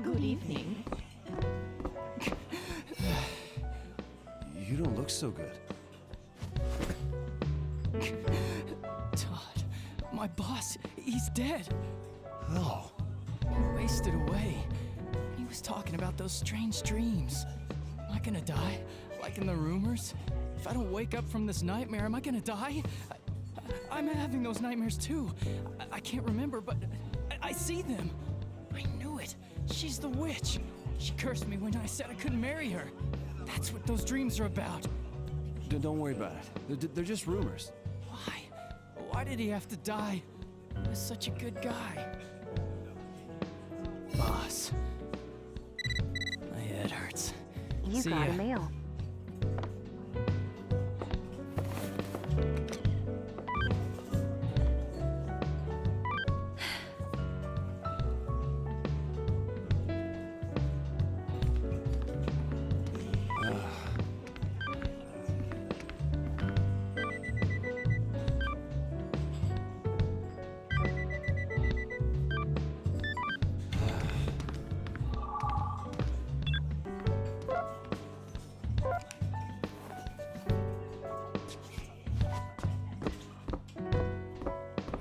Good evening. You don't look so good. Todd, my boss, he's dead. Oh. He wasted away. He was talking about those strange dreams. Am I gonna die? Like in the rumors? If I don't wake up from this nightmare, am I gonna die? I'm having those nightmares too. I can't remember, but I see them. I knew it. She's the witch. She cursed me when I said I couldn't marry her. That's what those dreams are about. Don't worry about it. They're just rumors. Why? Why did he have to die? He was such a good guy. Boss. My head hurts. You See got ya. a mail.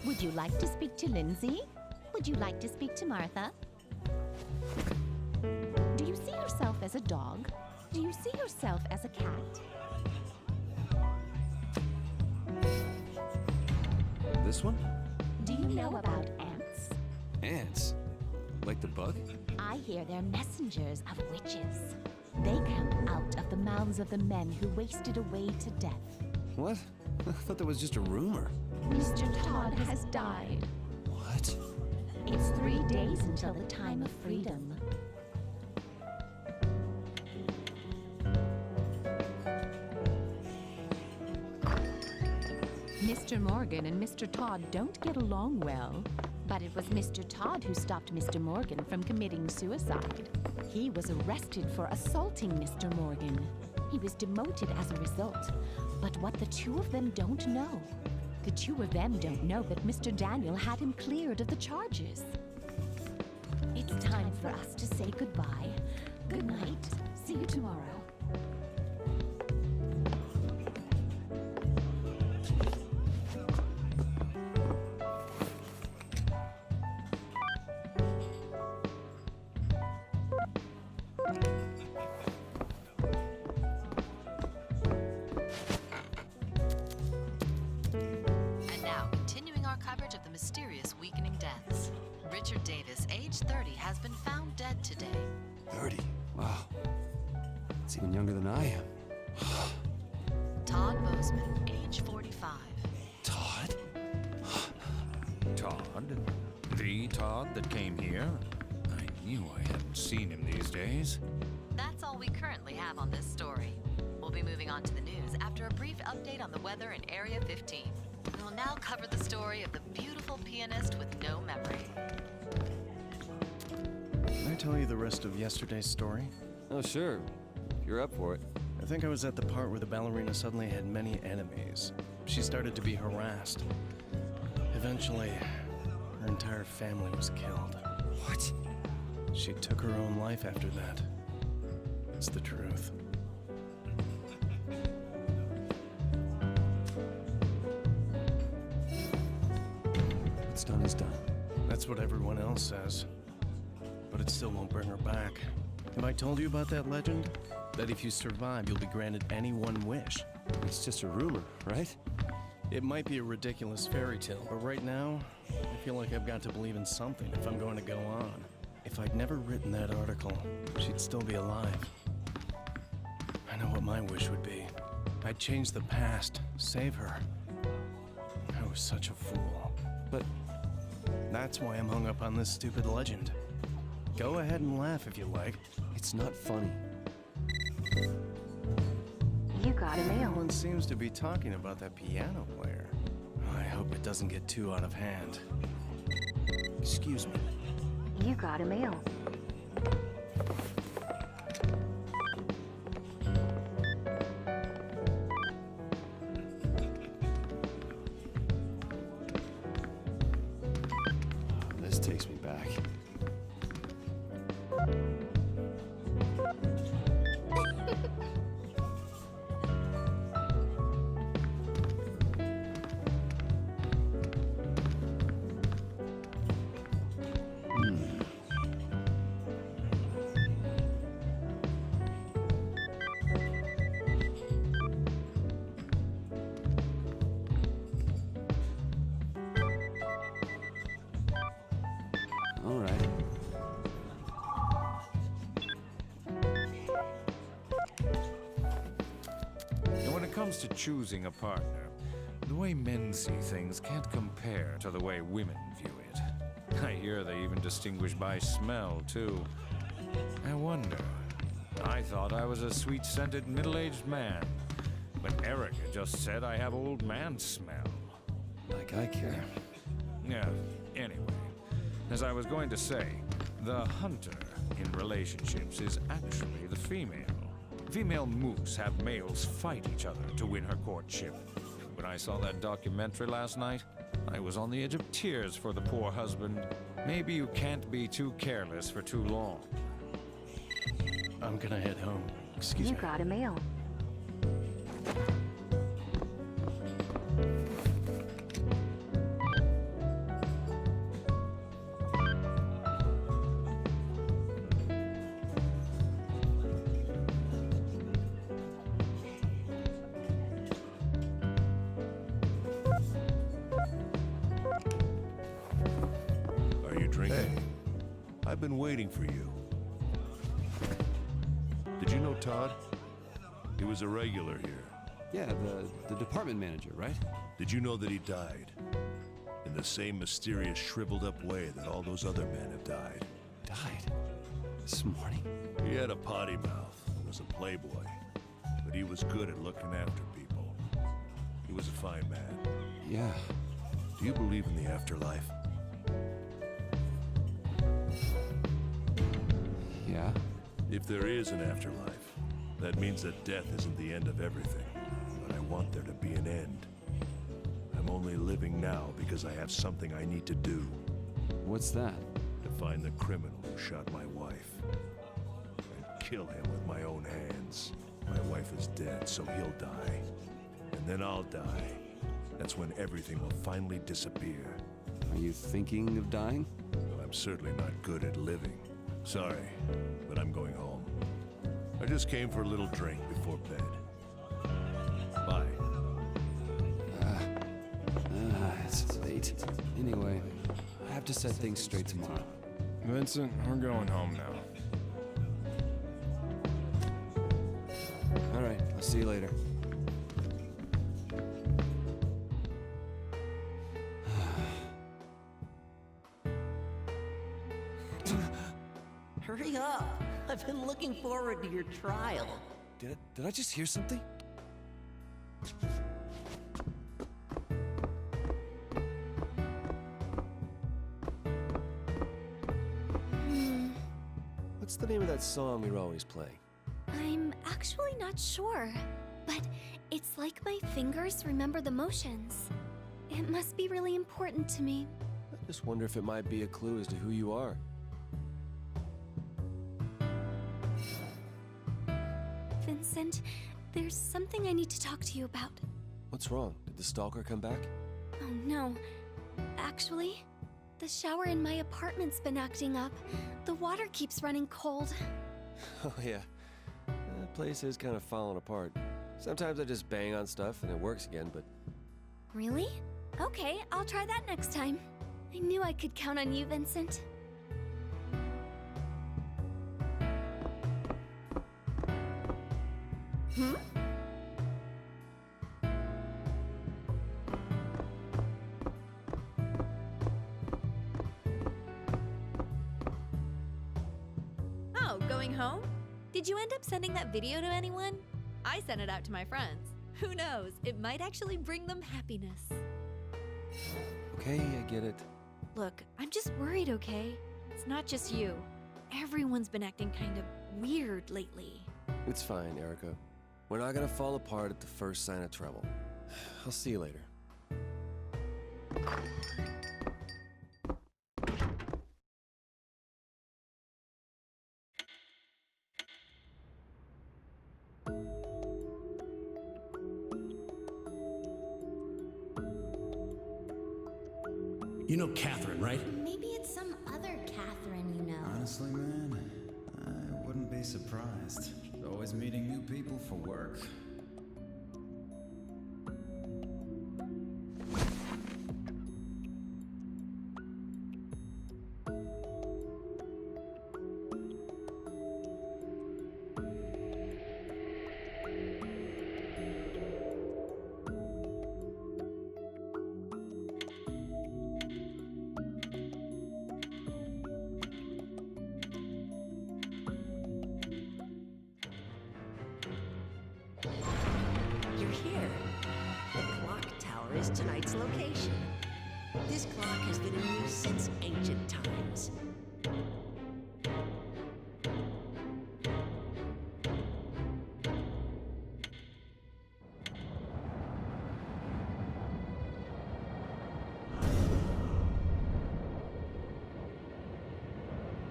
Would you like to speak to Lindsay? Would you like to speak to Martha? Do you see yourself as a dog? Do you see yourself as a cat? This one? Do you know about ants? Ants? Like the bug? I hear they're messengers of witches. They come out of the mouths of the men who wasted away to death. What? I thought that was just a rumor. Mr. Todd has died. What? It's 3 days until the time of freedom. Mr. Morgan and Mr. Todd don't get along well. But it was Mr. Todd who stopped Mr. Morgan from committing suicide. He was arrested for assaulting Mr. Morgan. He was demoted as a result. But what the two of them don't know, the two of them don't know that Mr. Daniel had him cleared of the charges. It's time for us to say goodbye. Good night. See you tomorrow. And now, continuing our coverage of the mysterious weakening deaths. Richard Davis, age 30, has been found dead today. 30? Wow. It's even younger than I am. Todd Bozeman, age 45. Todd? Todd? The Todd that came here? I knew I hadn't seen him these days. That's all we currently have on this story. We'll be moving on to the news after a brief update on the weather in Area 15. We will now cover the story of the beautiful pianist with no memory. Can I tell you the rest of yesterday's story? Oh, sure. If you're up for it. I think I was at the part where the ballerina suddenly had many enemies. She started to be harassed. Eventually, her entire family was killed. What? She took her own life after that. It's the truth. What's done is done. That's what everyone else says. But it still won't bring her back. Have I told you about that legend? That if you survive, you'll be granted any one wish. It's just a rumor, right? It might be a ridiculous fairy tale, but right now, I feel like I've got to believe in something if I'm going to go on. If I'd never written that article, she'd still be alive. I know what my wish would be. I'd change the past, save her. I was such a fool. But That's why I'm hung up on this stupid legend. Go ahead and laugh if you like. it's not funny. You got a mail. Everyone seems to be talking about that piano player. I hope it doesn't get too out of hand. Excuse me. You got a mail. just takes me back. All right. And when it comes to choosing a partner, the way men see things can't compare to the way women view it. I hear they even distinguish by smell, too. I wonder. I thought I was a sweet-scented middle-aged man, but Erica just said I have old man smell. Like I care. Yeah, anyway. As I was going to say, the hunter in relationships is actually the female. Female moose have males fight each other to win her courtship. When I saw that documentary last night, I was on the edge of tears for the poor husband. Maybe you can't be too careless for too long. I'm gonna head home. Excuse You me. got a mail. Are you drinking? Hey, I've been waiting for you. Did you know Todd? He was a regular here. Yeah, the department manager, right? Did you know that he died? In the same mysterious, shriveled-up way that all those other men have died. Died this morning. He had a potty mouth, was a playboy, but he was good at looking after people. He was a fine man. Yeah. Do you believe in the afterlife? Yeah. If there is an afterlife, that means that death isn't the end of everything. But I want there to be an end. I'm only living now because I have something I need to do. What's that? To find the criminal who shot my wife. And kill him with my own hands. My wife is dead, so he'll die. And then I'll die. That's when everything will finally disappear. Are you thinking of dying? Well, I'm certainly not good at living. Sorry, but I'm going home. I just came for a little drink before bed. Bye. It's late. Anyway, I have to set things straight tomorrow. Vincent, we're going home now. All right, I'll see you later. Hurry up! I've been looking forward to your trial. Did I just hear something? What's the name of that song you're always playing? I'm actually not sure, but it's like my fingers remember the motions. It must be really important to me. I just wonder if it might be a clue as to who you are. Vincent, there's something I need to talk to you about. What's wrong? Did the stalker come back? Oh no. Actually, the shower in my apartment's been acting up. The water keeps running cold. Oh yeah. That place is kind of falling apart. Sometimes I just bang on stuff and it works again, but... Really? Okay, I'll try that next time. I knew I could count on you, Vincent. Oh, going home? Did you end up sending that video to anyone? I sent it out to my friends. Who knows? It might actually bring them happiness. Okay, I get it. Look, I'm just worried, okay? It's not just you. Everyone's been acting kind of weird lately. It's fine, Erica. We're not gonna fall apart at the first sign of trouble. I'll see you later. You know Catherine, right? Maybe it's some other Catherine you know. Honestly, man, I wouldn't be surprised. Always meeting new people for work. You're here. The clock tower is tonight's location. This clock has been in use since ancient times.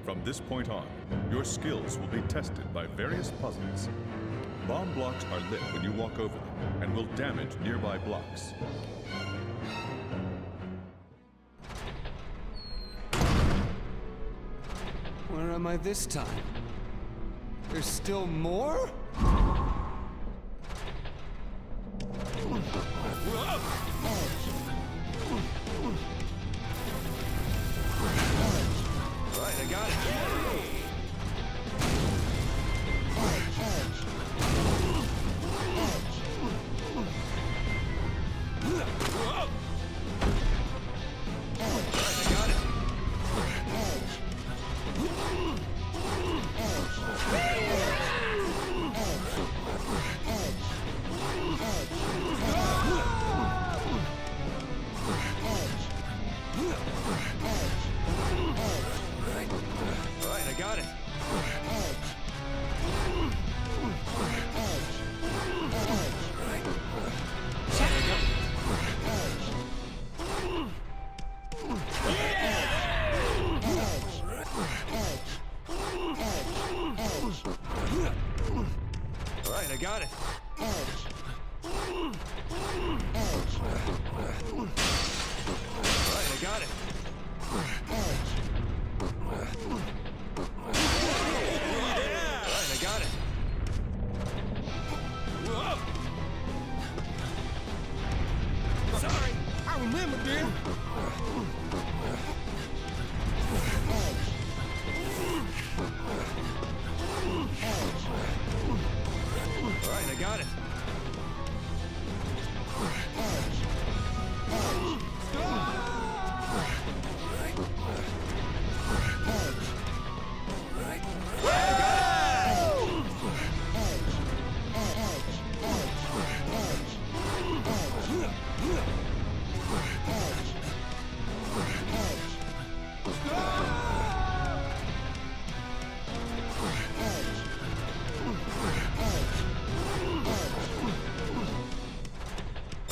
From this point on, your skills will be tested by various puzzles. Bomb blocks are lit when you walk over them and will damage nearby blocks. Where am I this time? There's still more? Right, I got it. Right, I got it. Right, I got it. Right, I got it. Right, I got it. Sorry, I remember, dear. Right, I got it.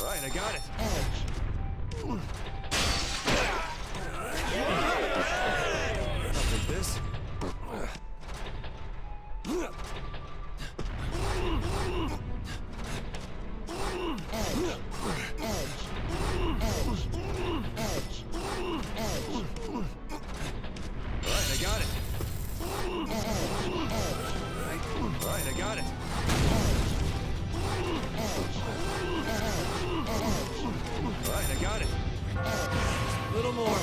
Right, I got it. I'll take this. Right, I got it. Right, I got it. Right, I got it. A little more.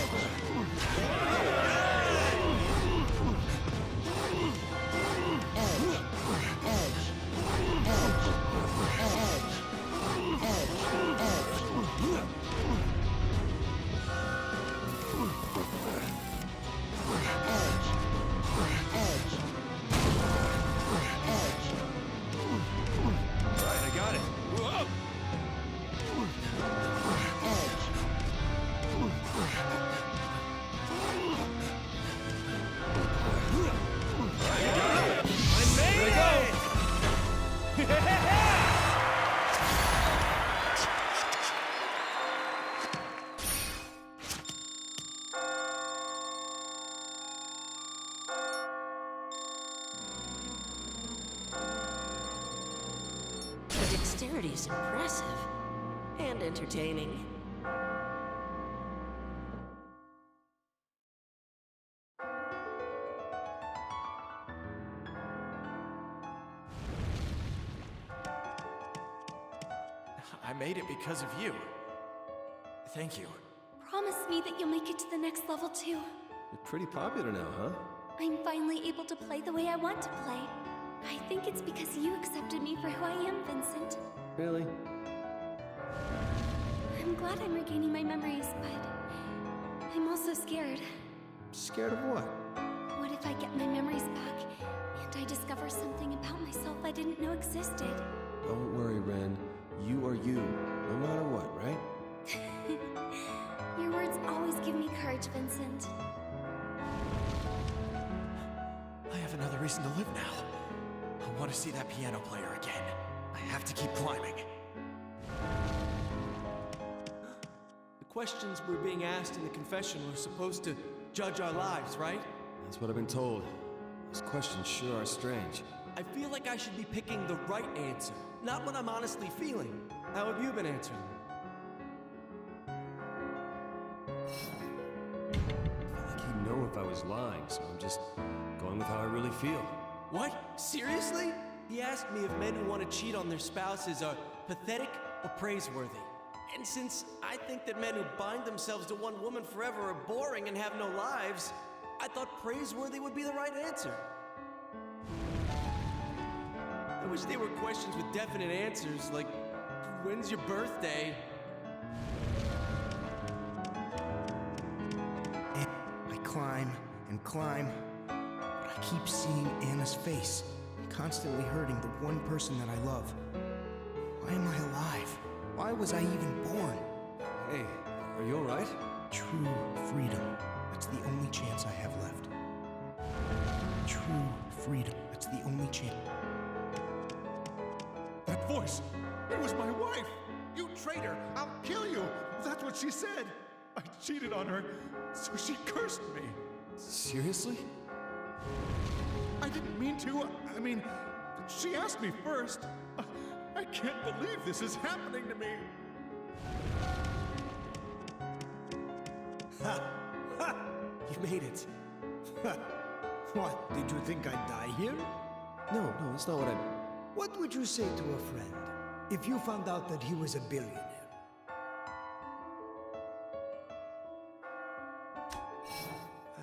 Right, I got it. The dexterity is impressive and entertaining. made it because of you. Thank you. Promise me that you'll make it to the next level too. You're pretty popular now, huh? I'm finally able to play the way I want to play. I think it's because you accepted me for who I am, Vincent. Really? I'm glad I'm regaining my memories, but I'm also scared. Scared of what? What if I get my memories back and I discover something about myself I didn't know existed? Don't worry, Ren. You are you, no matter what, right? Your words always give me courage, Vincent. I have another reason to live now. I want to see that piano player again. I have to keep climbing. The questions we're being asked in the confession were supposed to judge our lives, right? That's what I've been told. Those questions sure are strange. I feel like I should be picking the right answer, not what I'm honestly feeling. How have you been answering? I feel like he'd know if I was lying, so I'm just going with how I really feel. What? Seriously? He asked me if men who want to cheat on their spouses are pathetic or praiseworthy. And since I think that men who bind themselves to one woman forever are boring and have no lives, I thought praiseworthy would be the right answer. I wish they were questions with definite answers, like, when's your birthday? I climb and climb, but I keep seeing Anna's face, constantly hurting the one person that I love. Why am I alive? Why was I even born? Hey, are you alright? True freedom. That's the only chance I have left. True freedom. That's the only chance. That voice! It was my wife! You traitor! I'll kill you! That's what she said! I cheated on her, so she cursed me. Seriously? I didn't mean to. I mean, she asked me first. I can't believe this is happening to me. Ha! Ha! You made it. Ha! What, did you think I'd die here? No, that's not what I... What would you say to a friend if you found out that he was a billionaire?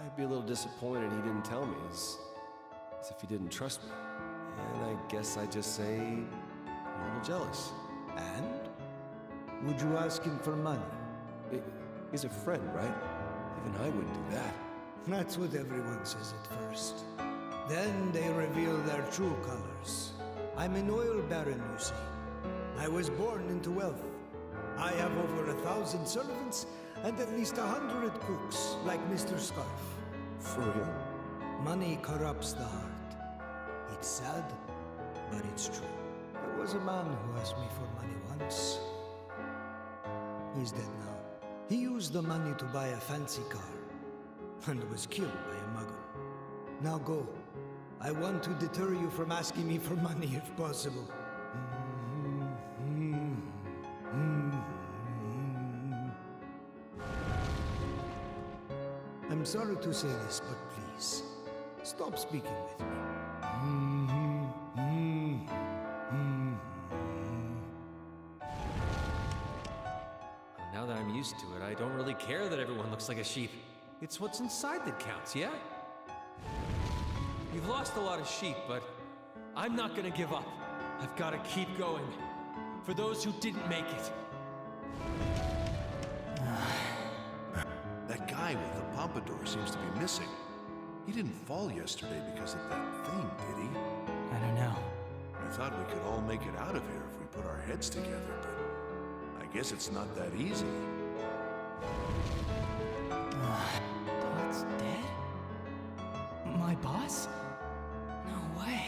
I'd be a little disappointed he didn't tell me, as if he didn't trust me. And I guess I'd just say I'm a little jealous. And? Would you ask him for money? He's a friend, right? Even I wouldn't do that. That's what everyone says at first. Then they reveal their true colors. I'm an oil baron, you see. I was born into wealth. I have over 1,000 servants and at least 100 cooks, like Mr. Scarf. For real? Money corrupts the heart. It's sad, but it's true. There was a man who asked me for money once. He's dead now. He used the money to buy a fancy car and was killed by a mugger. Now go. I want to deter you from asking me for money if possible. I'm sorry to say this, but please, stop speaking with me. Now that I'm used to it, I don't really care that everyone looks like a sheep. It's what's inside that counts, yeah? You've lost a lot of sheep, but I'm not gonna give up. I've gotta keep going. For those who didn't make it. That guy with the pompadour seems to be missing. He didn't fall yesterday because of that thing, did he? I don't know. I thought we could all make it out of here if we put our heads together, but I guess it's not that easy. Todd's dead? My boss? No way.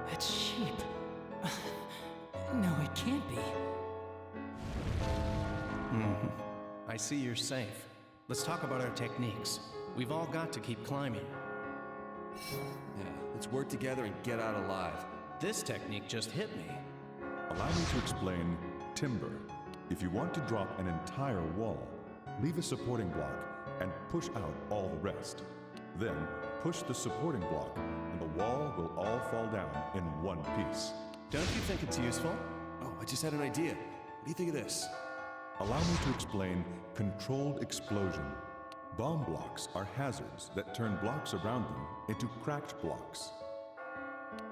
That's sheep. No, it can't be. I see you're safe. Let's talk about our techniques. We've all got to keep climbing. Yeah, let's work together and get out alive. This technique just hit me. Allow me to explain timber. If you want to drop an entire wall, leave a supporting block and push out all the rest. Then push the supporting block and the wall will all fall down in one piece. Don't you think it's useful? Oh, I just had an idea. What do you think of this? Allow me to explain controlled explosion. Bomb blocks are hazards that turn blocks around them into cracked blocks.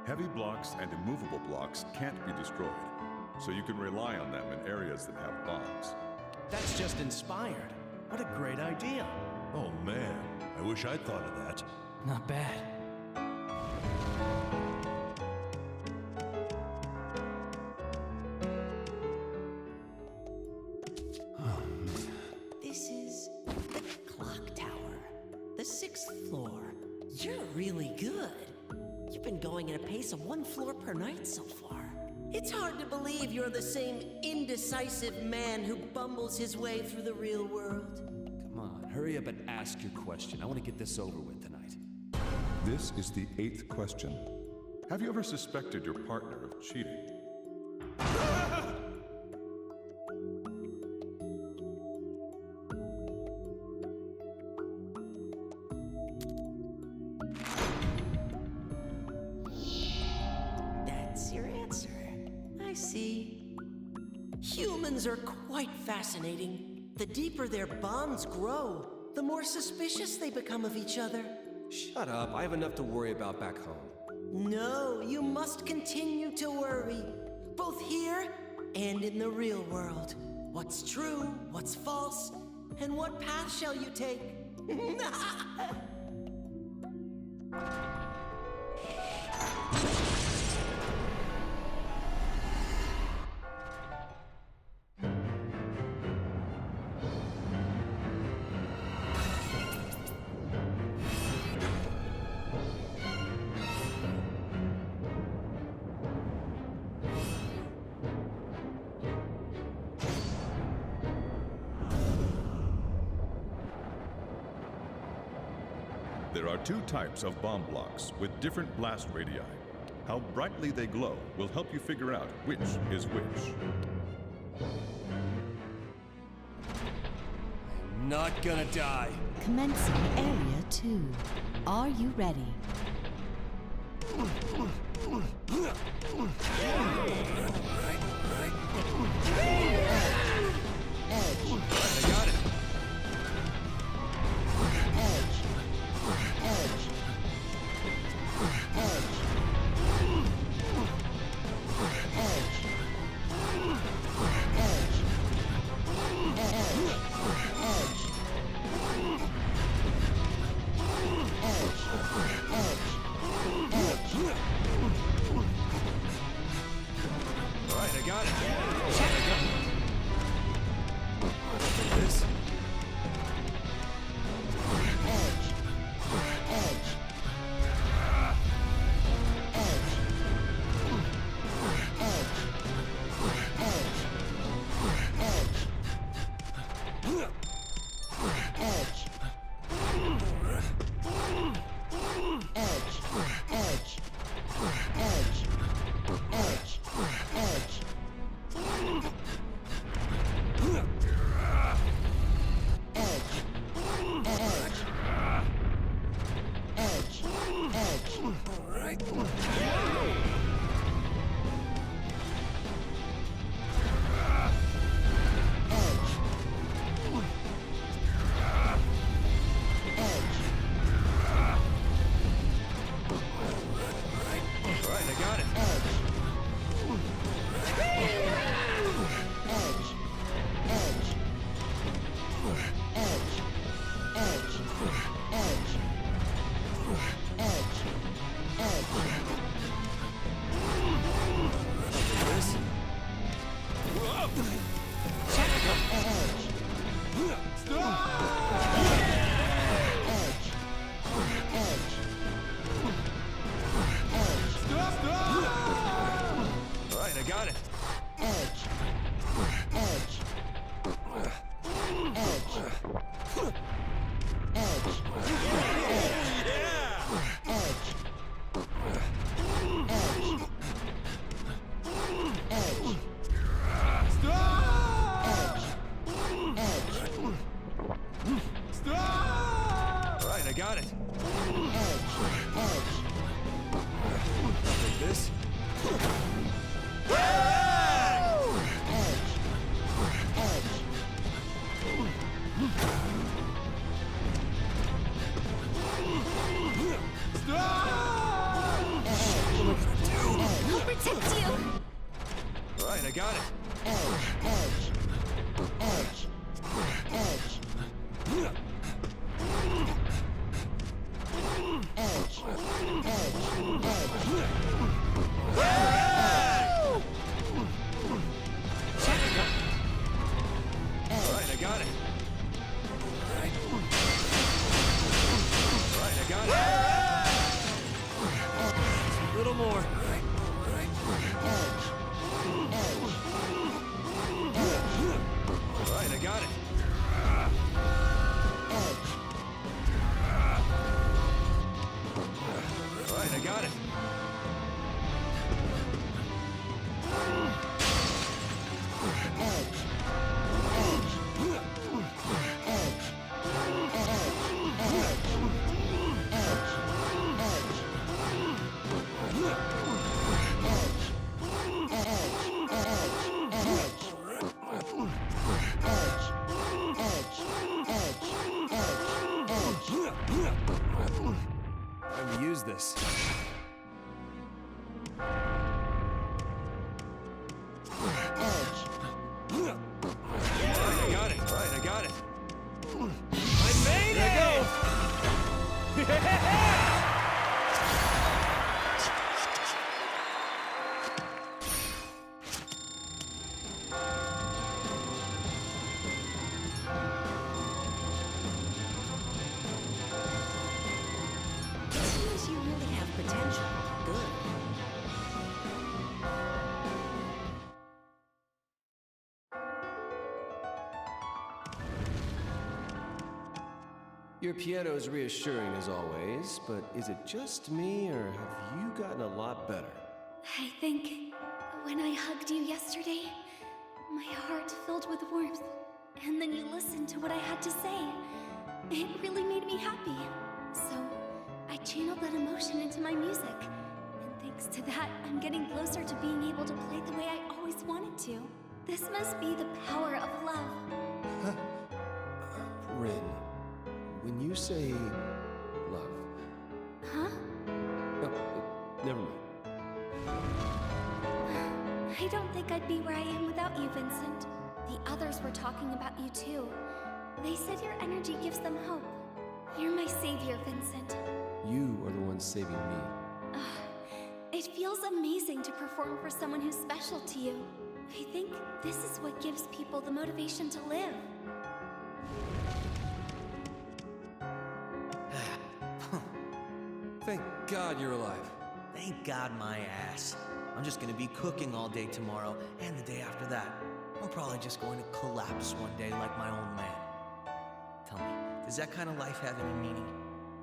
Heavy blocks and immovable blocks can't be destroyed, so you can rely on them in areas that have bombs. That's just inspired. What a great idea. Oh man, I wish I'd thought of that. Not bad. This is the clock tower, the 6th floor. You're really good. You've been going at a pace of 1 floor per night so far. It's hard to believe you're the same indecisive man who bumbles his way through the real world. Come on, hurry up and ask your question. I want to get this over with tonight. This is the 8th question. Have you ever suspected your partner of cheating? That's your answer. I see. Humans are quite fascinating. The deeper their bonds grow, the more suspicious they become of each other. Shut up. I have enough to worry about back home. No, you must continue to worry, both here and in the real world. What's true, what's false, and what path shall you take? There are 2 types of bomb blocks with different blast radii. How brightly they glow will help you figure out which is which. I'm not gonna die. Commencing Area 2. Are you ready? Edge. I got it. Edge. Edge. Edge. All right, I got it. This. got it. Right. Right, I got it. A little more. Right, I got it. Right, I got it. Time to use this. I got it. Right, I got it. I made it! There you go. Seems you really have potential. Good. Your piano is reassuring as always, but is it just me, or have you gotten a lot better? I think when I hugged you yesterday, my heart filled with warmth. And then you listened to what I had to say. It really made me happy. So I channeled that emotion into my music. And thanks to that, I'm getting closer to being able to play the way I always wanted to. This must be the power of love. Rin, when you say love... Huh? Oh, never mind. I don't think I'd be where I am without you, Vincent. The others were talking about you too. They said your energy gives them hope. You're my savior, Vincent. You are the one saving me. It feels amazing to perform for someone who's special to you. I think this is what gives people the motivation to live. Thank God you're alive. Thank God my ass. I'm just gonna be cooking all day tomorrow and the day after that. I'm probably just going to collapse one day like my old man. Tell me, does that kind of life have any meaning?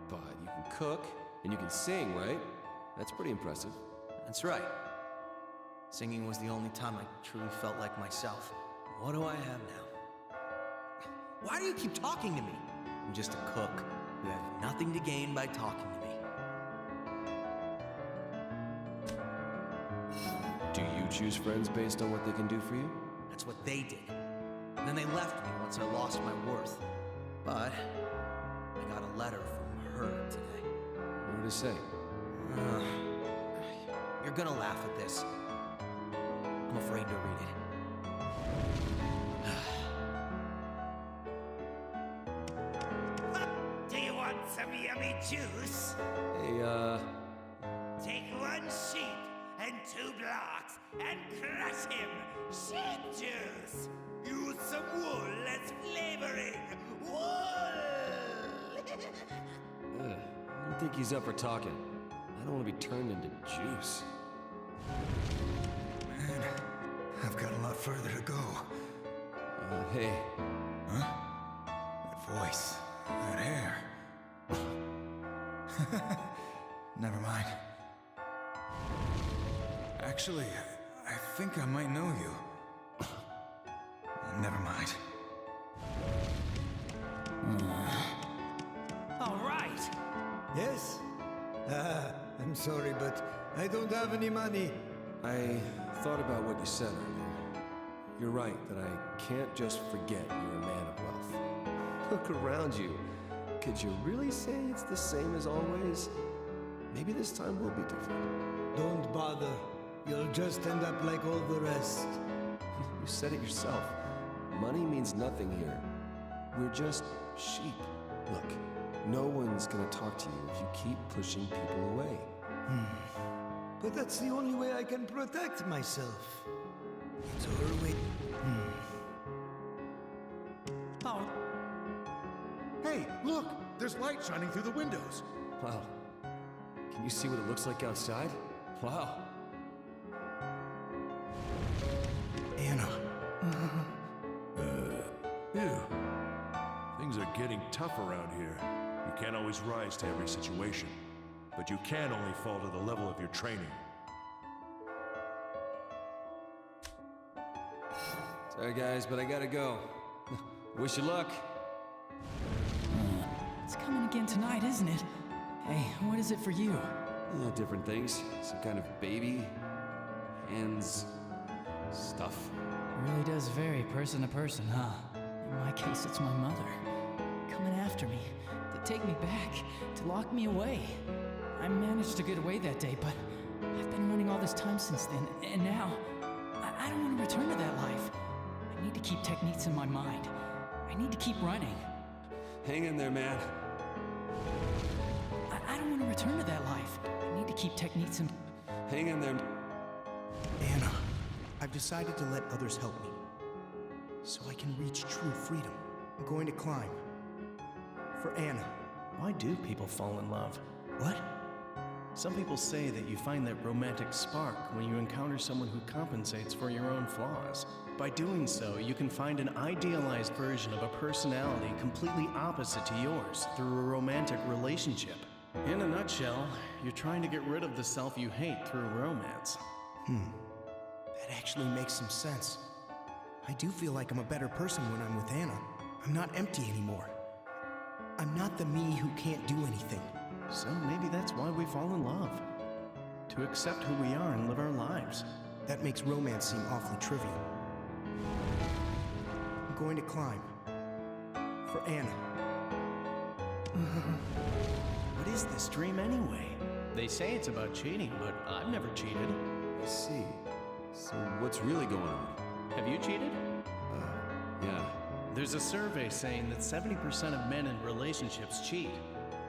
But you can cook, and you can sing, right? That's pretty impressive. That's right. Singing was the only time I truly felt like myself. What do I have now? Why do you keep talking to me? I'm just a cook. You have nothing to gain by talking to me. Do you choose friends based on what they can do for you? That's what they did. And then they left me once I lost my worth. But I got a letter from her today. What did it say? You're gonna laugh at this. I'm afraid to read it. Do you want some yummy juice? Hey, Take one sheep and 2 blocks and crush him. Sheep juice. Use some wool as flavoring. Wool! I don't think he's up for talking. I don't want to be turned into juice. Man, I've got a lot further to go. Hey. Huh? That voice. That hair. Never mind. Actually, I think I might know you. Never mind. All right. Yes? I'm sorry, but I don't have any money. I thought about what you said earlier. You're right that I can't just forget you're a man of wealth. Look around you. Could you really say it's the same as always? Maybe this time will be different. Don't bother. You'll just end up like all the rest. You said it yourself. Money means nothing here. We're just sheep. Look, no one's gonna talk to you if you keep pushing people away. But that's the only way I can protect myself. It's our way. Oh. Hey, look! There's light shining through the windows. Wow. Can you see what it looks like outside? Wow. Anna. Ew. Things are getting tough around here. You can't always rise to every situation, but you can only fall to the level of your training. Sorry guys, but I gotta go. Wish you luck. It's coming again tonight, isn't it? Hey, what is it for you? Different things. Some kind of baby, hands, stuff. It really does vary person to person, huh? In my case, it's my mother. Coming after me, to take me back, to lock me away. I managed to get away that day, but I've been running all this time since then, and now, I don't want to return to that life. I need to keep techniques in my mind. I need to keep running. Hang in there, man. I don't want to return to that life. I need to keep techniques in... Hang in there. Anna, I've decided to let others help me, so I can reach true freedom. I'm going to climb. For Anna. Why do people fall in love? What? Some people say that you find that romantic spark when you encounter someone who compensates for your own flaws. By doing so, you can find an idealized version of a personality completely opposite to yours through a romantic relationship. In a nutshell, you're trying to get rid of the self you hate through romance. That actually makes some sense. I do feel like I'm a better person when I'm with Anna. I'm not empty anymore. I'm not the me who can't do anything. So maybe that's why we fall in love. To accept who we are and live our lives. That makes romance seem awfully trivial. I'm going to climb. For Anna. What is this dream anyway? They say it's about cheating, but I've never cheated. I see. So what's really going on? Have you cheated? Yeah. There's a survey saying that 70% of men in relationships cheat.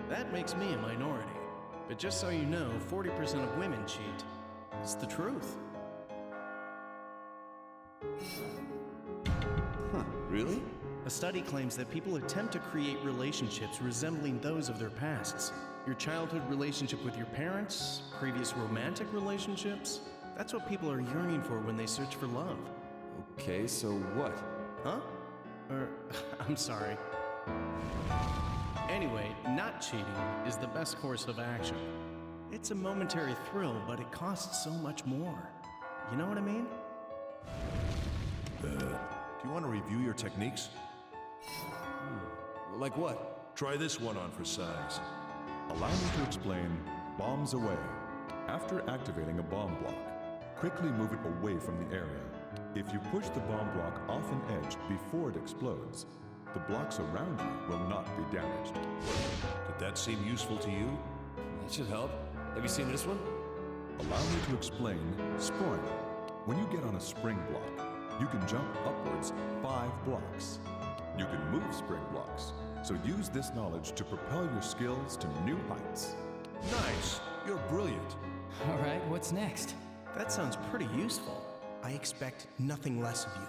That makes me a minority. But just so you know, 40% of women cheat. It's the truth. Huh, really? A study claims that people attempt to create relationships resembling those of their pasts. Your childhood relationship with your parents, previous romantic relationships. That's what people are yearning for when they search for love. Okay, so what? Huh? I'm sorry. Anyway, not cheating is the best course of action. It's a momentary thrill, but it costs so much more. You know what I mean? Do you want to review your techniques? Like what? Try this one on for size. Allow me to explain bombs away. After activating a bomb block, quickly move it away from the area. If you push the bomb block off an edge before it explodes, the blocks around you will not be damaged. Did that seem useful to you? That should help. Have you seen this one? Allow me to explain sproing. When you get on a spring block, you can jump upwards 5 blocks. You can move spring blocks, so use this knowledge to propel your skills to new heights. Nice! You're brilliant. All right, what's next? That sounds pretty useful. I expect nothing less of you.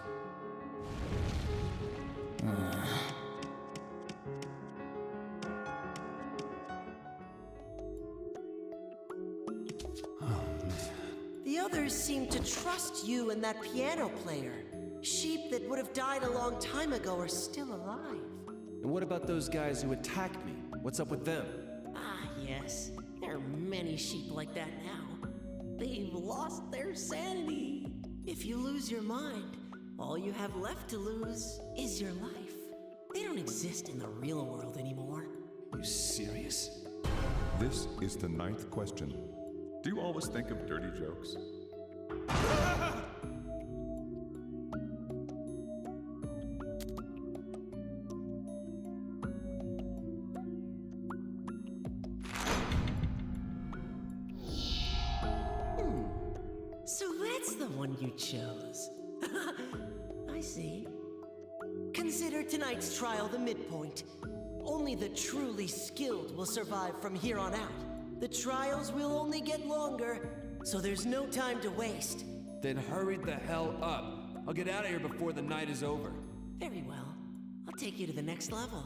The others seem to trust you and that piano player. Sheep that would have died a long time ago are still alive. And what about those guys who attacked me? What's up with them? Ah, yes. There are many sheep like that now. They've lost their sanity. If you lose your mind, all you have left to lose is your life. They don't exist in the real world anymore. You serious? This is the 9th question. Do you always think of dirty jokes? So that's the one you chose. I see. Consider tonight's trial the midpoint. Only the truly skilled will survive from here on out. The trials will only get longer, so there's no time to waste. Then hurry the hell up. I'll get out of here before the night is over. Very well. I'll take you to the next level.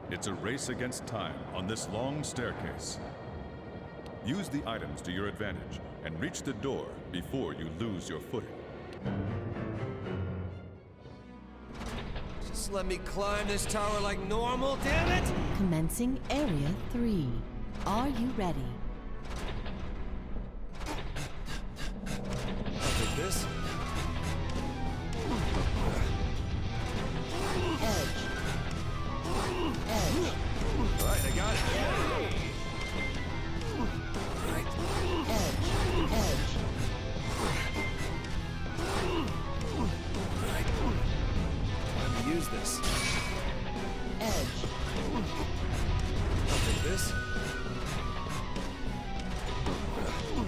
It's a race against time on this long staircase. Use the items to your advantage and reach the door before you lose your footing. Just let me climb this tower like normal, damn it! Commencing Area 3. Are you ready? I'll take this. Alright, I got it. Right. Edge. Right. Let me use this. Edge. I'll take this.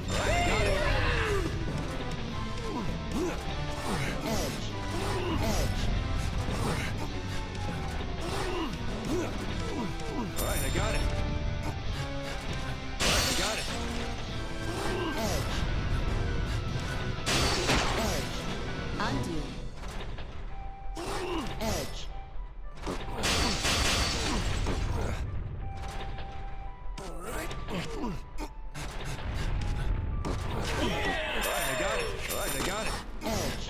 Alright, I got it. Alright, I got it. Alright, I got it. Undo. Edge. Alright. Alright, I got it. Alright, I got it. Edge.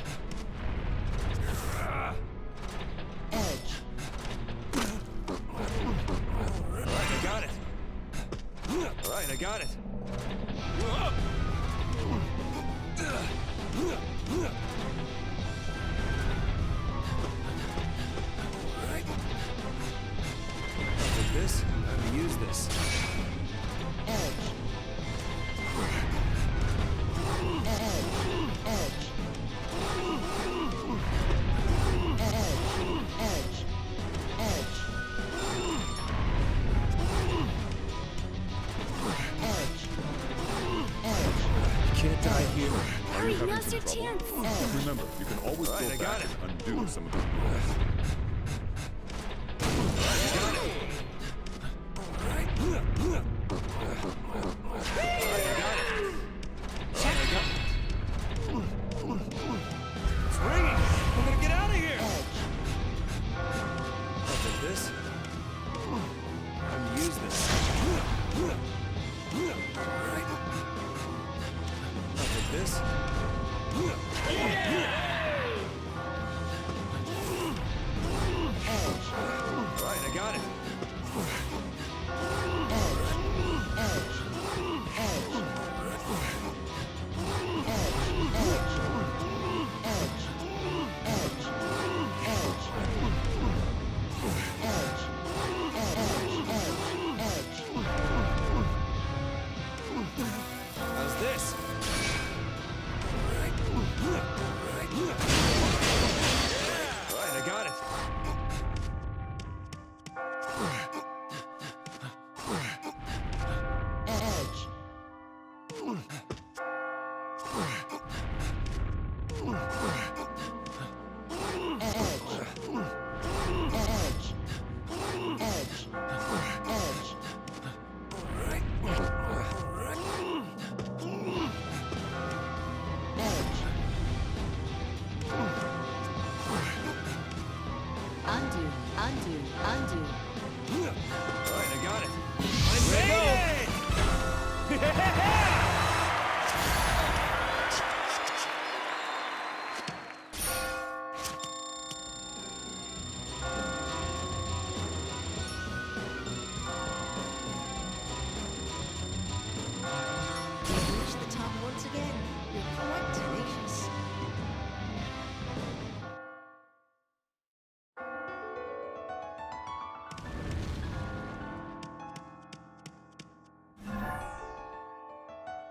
Edge. Alright, I got it. Alright, I got it. Alright. Take this. Let me use this. Edge. Can't die here. Hurry, now's your chance. Remember, you can always Right, go I back got it. and undo some of the... It's ringing! I'm gonna get out of here! I'll take this. I'm gonna use this. Alright. I'll take this. Alright, I got it. How's this? Alright, I got it. Undo. Alright, I got it. I made it!